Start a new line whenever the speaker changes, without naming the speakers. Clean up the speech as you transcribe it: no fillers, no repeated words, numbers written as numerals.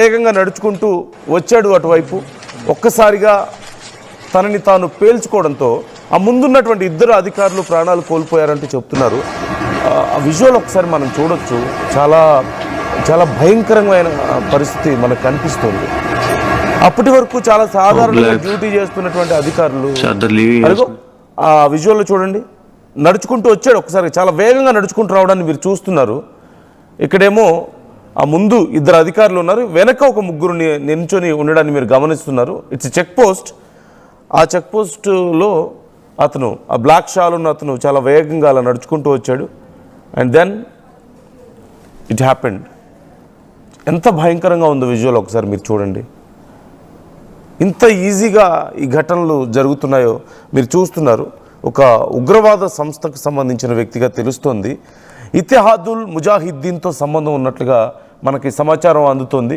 వేగంగా నడుచుకుంటూ వచ్చాడు అటువైపు. ఒక్కసారిగా తనని తాను పేల్చుకోవడంతో ఆ ముందున్నటువంటి ఇద్దరు అధికారులు ప్రాణాలు కోల్పోయారంటూ చెప్తున్నారు. ఆ విజువల్ ఒకసారి మనం చూడొచ్చు. చాలా చాలా భయంకరమైన పరిస్థితి మనకు కనిపిస్తుంది. అప్పటి వరకు చాలా సాధారణంగా డ్యూటీ చేస్తున్నటువంటి అధికారులు అదిగో ఆ విజువల్లో చూడండి, నడుచుకుంటూ వచ్చాడు. ఒకసారి చాలా వేగంగా నడుచుకుంటూ రావడాన్ని మీరు చూస్తున్నారు. ఇక్కడేమో ఆ ముందు ఇద్దరు అధికారులు ఉన్నారు, వెనక ఒక ముగ్గురు నిల్చొని ఉండడాన్ని మీరు గమనిస్తున్నారు. It's check post. ఆ చెక్ పోస్టులో అతను ఆ బ్లాక్ షాల్ ఉన్న అతను చాలా వేగంగా అలా నడుచుకుంటూ వచ్చాడు. And then it happened. ఎంత భయంకరంగా ఉందో విజువల్ ఒకసారి మీరు చూడండి. ఇంత ఈజీగా ఈ ఘటనలు జరుగుతున్నాయో మీరు చూస్తున్నారు. ఒక ఉగ్రవాద సంస్థకు సంబంధించిన వ్యక్తిగా తెలుస్తోంది. ఇతిహాదుల్ ముజాహిద్దీన్తో సంబంధం ఉన్నట్లుగా మనకి సమాచారం అందుతోంది.